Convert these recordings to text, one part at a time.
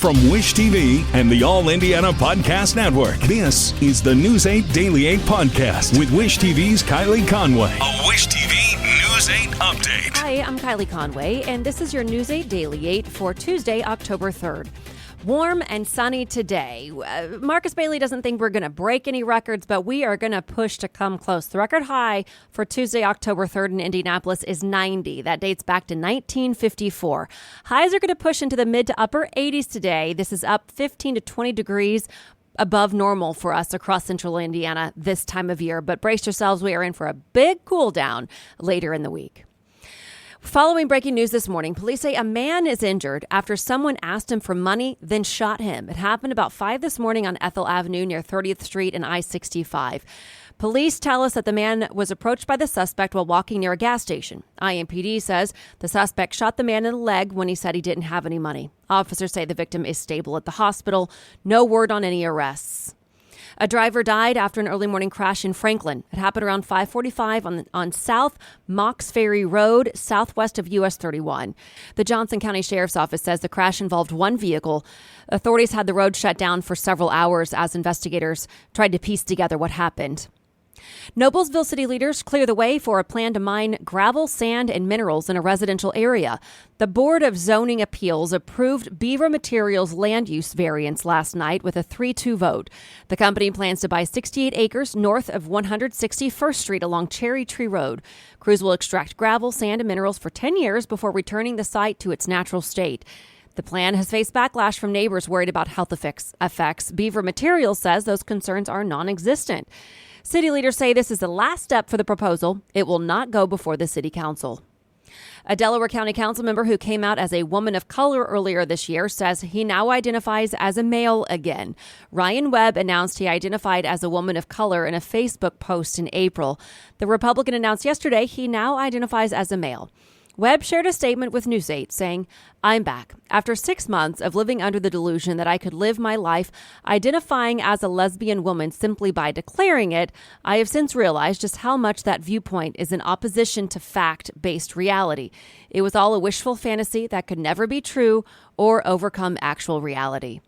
From Wish TV and the All Indiana Podcast Network, this is the News 8 Daily 8 Podcast with Wish TV's Kylie Conway. A Wish TV News 8 update. Hi, I'm Kylie Conway, and this is your News 8 Daily 8 for Tuesday, October 3rd. Warm and sunny today. Marcus Bailey doesn't think we're going to break any records, but we are going to push to come close. The record high for Tuesday, October 3rd in Indianapolis is 90. That dates back to 1954. Highs are going to push into the mid to upper 80s today. This is up 15 to 20 degrees above normal for us across central Indiana this time of year. But brace yourselves, we are in for a big cool down later in the week. Following breaking news this morning, police say a man is injured after someone asked him for money, then shot him. It happened about 5 this morning on Ethel Avenue near 30th Street and I-65. Police tell us that the man was approached by the suspect while walking near a gas station. IMPD says the suspect shot the man in the leg when he said he didn't have any money. Officers say the victim is stable at the hospital. No word on any arrests. A driver died after an early morning crash in Franklin. It happened around 5:45 on South Mox Ferry Road, southwest of US 31. The Johnson County Sheriff's Office says the crash involved one vehicle. Authorities had the road shut down for several hours as investigators tried to piece together what happened. Noblesville city leaders clear the way for a plan to mine gravel, sand, and minerals in a residential area. The Board of Zoning Appeals approved Beaver Materials land use variance last night with a 3-2 vote. The company plans to buy 68 acres north of 161st Street along Cherry Tree Road. Crews will extract gravel, sand, and minerals for 10 years before returning the site to its natural state. The plan has faced backlash from neighbors worried about health effects. Beaver Materials says those concerns are non-existent. City leaders say this is the last step for the proposal. It will not go before the city council. A Delaware County council member who came out as a woman of color earlier this year says he now identifies as a male again. Ryan Webb announced he identified as a woman of color in a Facebook post in April. The Republican announced yesterday he now identifies as a male. Webb shared a statement with News 8 saying, "I'm back. After 6 months of living under the delusion that I could live my life identifying as a lesbian woman simply by declaring it, I have since realized just how much that viewpoint is in opposition to fact-based reality. It was all a wishful fantasy that could never be true or overcome actual reality."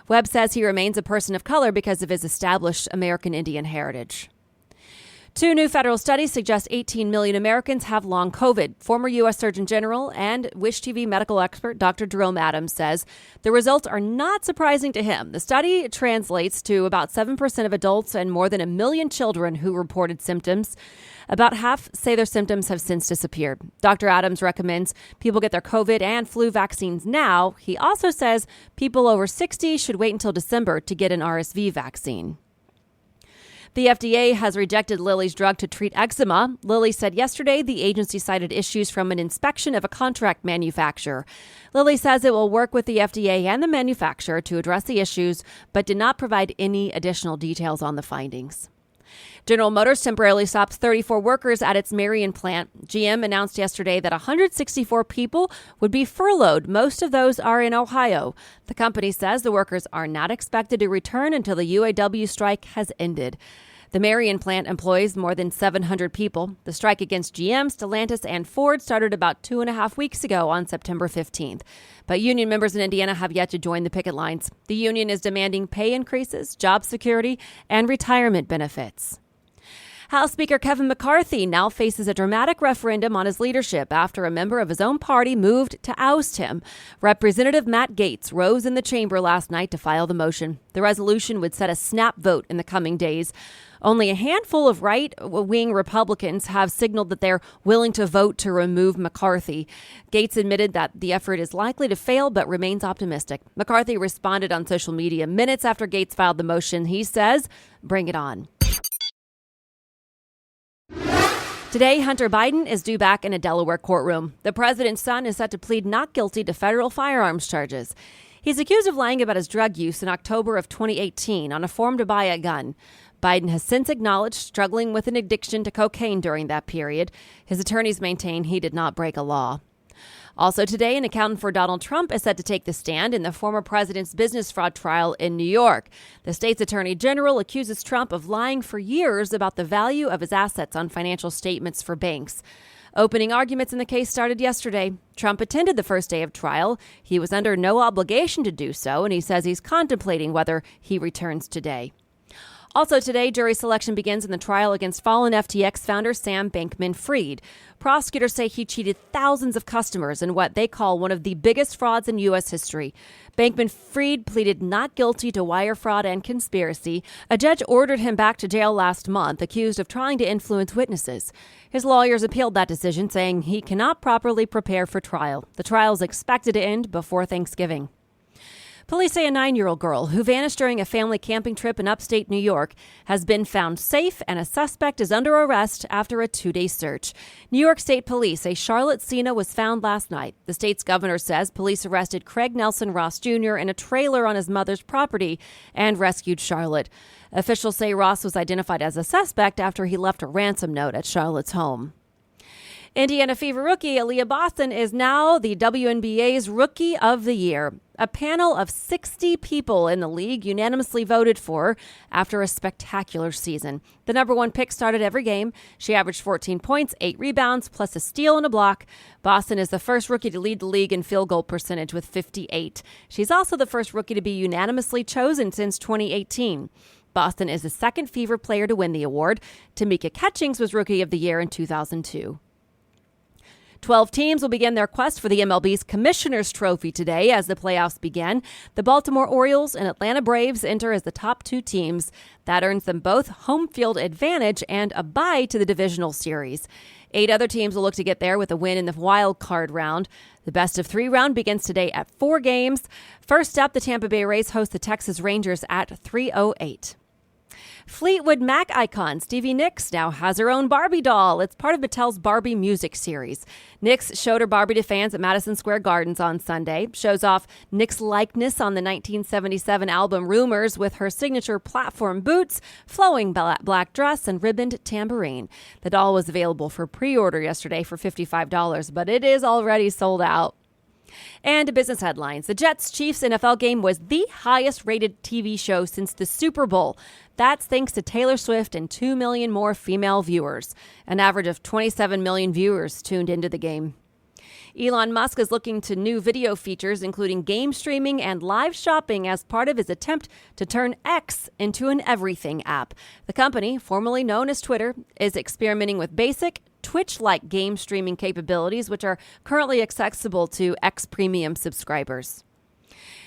Webb says he remains a person of color because of his established American Indian heritage. 2 new federal studies suggest 18 million Americans have long COVID. Former U.S. Surgeon General and Wish TV medical expert Dr. Jerome Adams says the results are not surprising to him. The study translates to about 7% of adults and more than 1 million children who reported symptoms. About half say their symptoms have since disappeared. Dr. Adams recommends people get their COVID and flu vaccines now. He also says people over 60 should wait until December to get an RSV vaccine. The FDA has rejected Lilly's drug to treat eczema. Lilly said yesterday the agency cited issues from an inspection of a contract manufacturer. Lilly says it will work with the FDA and the manufacturer to address the issues, but did not provide any additional details on the findings. General Motors temporarily stops 34 workers at its Marion plant. GM announced yesterday that 164 people would be furloughed. Most of those are in Ohio. The company says the workers are not expected to return until the UAW strike has ended. The Marion plant employs more than 700 people. The strike against GM, Stellantis, and Ford started about 2.5 weeks ago on September 15th. But union members in Indiana have yet to join the picket lines. The union is demanding pay increases, job security, and retirement benefits. House Speaker Kevin McCarthy now faces a dramatic referendum on his leadership after a member of his own party moved to oust him. Representative Matt Gaetz rose in the chamber last night to file the motion. The resolution would set a snap vote in the coming days. Only a handful of right-wing Republicans have signaled that they're willing to vote to remove McCarthy. Gaetz admitted that the effort is likely to fail, but remains optimistic. McCarthy responded on social media minutes after Gaetz filed the motion. He says, "Bring it on." Today, Hunter Biden is due back in a Delaware courtroom. The president's son is set to plead not guilty to federal firearms charges. He's accused of lying about his drug use in October of 2018 on a form to buy a gun. Biden has since acknowledged struggling with an addiction to cocaine during that period. His attorneys maintain he did not break a law. Also today, an accountant for Donald Trump is set to take the stand in the former president's business fraud trial in New York. The state's attorney general accuses Trump of lying for years about the value of his assets on financial statements for banks. Opening arguments in the case started yesterday. Trump attended the first day of trial. He was under no obligation to do so, and he says he's contemplating whether he returns today. Also today, jury selection begins in the trial against fallen FTX founder Sam Bankman-Fried. Prosecutors say he cheated thousands of customers in what they call one of the biggest frauds in U.S. history. Bankman-Fried pleaded not guilty to wire fraud and conspiracy. A judge ordered him back to jail last month, accused of trying to influence witnesses. His lawyers appealed that decision, saying he cannot properly prepare for trial. The trial is expected to end before Thanksgiving. Police say a 9-year-old girl who vanished during a family camping trip in upstate New York has been found safe, and a suspect is under arrest after a 2-day search. New York State Police say Charlotte Sena was found last night. The state's governor says police arrested Craig Nelson Ross Jr. in a trailer on his mother's property and rescued Charlotte. Officials say Ross was identified as a suspect after he left a ransom note at Charlotte's home. Indiana Fever rookie Aaliyah Boston is now the WNBA's Rookie of the Year. A panel of 60 people in the league unanimously voted for her after a spectacular season. The number one pick started every game. She averaged 14 points, 8 rebounds, plus a steal and a block. Boston is the first rookie to lead the league in field goal percentage with 58. She's also the first rookie to be unanimously chosen since 2018. Boston is the second Fever player to win the award. Tamika Catchings was Rookie of the Year in 2002. 12 teams will begin their quest for the MLB's Commissioner's Trophy today as the playoffs begin. The Baltimore Orioles and Atlanta Braves enter as the top 2 teams. That earns them both home field advantage and a bye to the divisional series. 8 other teams will look to get there with a win in the wild card round. The best of 3 round begins today at 4 games. First up, the Tampa Bay Rays host the Texas Rangers at 3:08. Fleetwood Mac icon Stevie Nicks now has her own Barbie doll. It's part of Mattel's Barbie music series. Nicks showed her Barbie to fans at Madison Square Gardens on Sunday. Shows off Nicks' likeness on the 1977 album Rumors with her signature platform boots, flowing black dress, and ribboned tambourine. The doll was available for pre-order yesterday for $55, but it is already sold out. And business headlines. The Jets-Chiefs NFL game was the highest-rated TV show since the Super Bowl. That's thanks to Taylor Swift and 2 million more female viewers. An average of 27 million viewers tuned into the game. Elon Musk is looking to new video features, including game streaming and live shopping, as part of his attempt to turn X into an everything app. The company, formerly known as Twitter, is experimenting with basic Twitch-like game streaming capabilities, which are currently accessible to X Premium subscribers.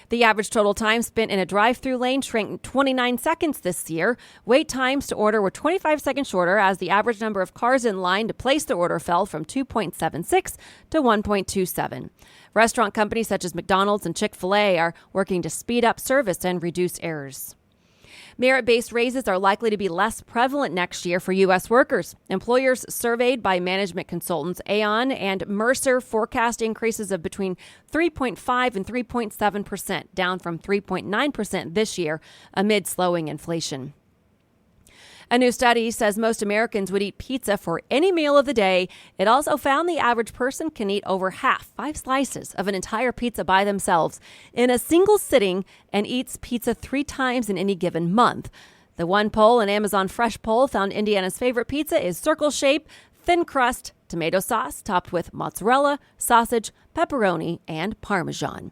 The average total time spent in a drive-through lane shrank 29 seconds this year. Wait times to order were 25 seconds shorter, as the average number of cars in line to place the order fell from 2.76 to 1.27. Restaurant companies such as McDonald's and Chick-fil-A are working to speed up service and reduce errors. Merit-based raises are likely to be less prevalent next year for U.S. workers. Employers surveyed by management consultants Aon and Mercer forecast increases of between 3.5 and 3.7%, down from 3.9% this year amid slowing inflation. A new study says most Americans would eat pizza for any meal of the day. It also found the average person can eat over 5 slices of an entire pizza by themselves in a single sitting and eats pizza 3 times in any given month. The one poll, an Amazon Fresh poll, found Indiana's favorite pizza is circle shape, thin crust, tomato sauce topped with mozzarella, sausage, pepperoni, and Parmesan.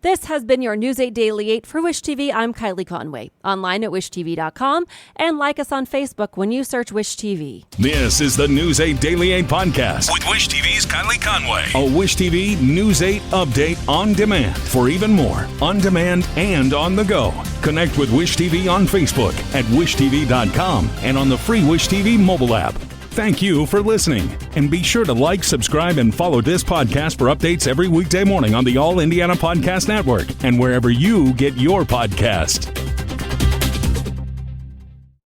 This has been your News 8 Daily 8 for Wish TV. I'm Kylie Conway. Online at wishtv.com and like us on Facebook when you search Wish TV. This is the News 8 Daily 8 podcast with Wish TV's Kylie Conway. A Wish TV News 8 update on demand for even more on demand and on the go. Connect with Wish TV on Facebook at wishtv.com and on the free Wish TV mobile app. Thank you for listening, and be sure to like, subscribe, and follow this podcast for updates every weekday morning on the All Indiana Podcast Network and wherever you get your podcast.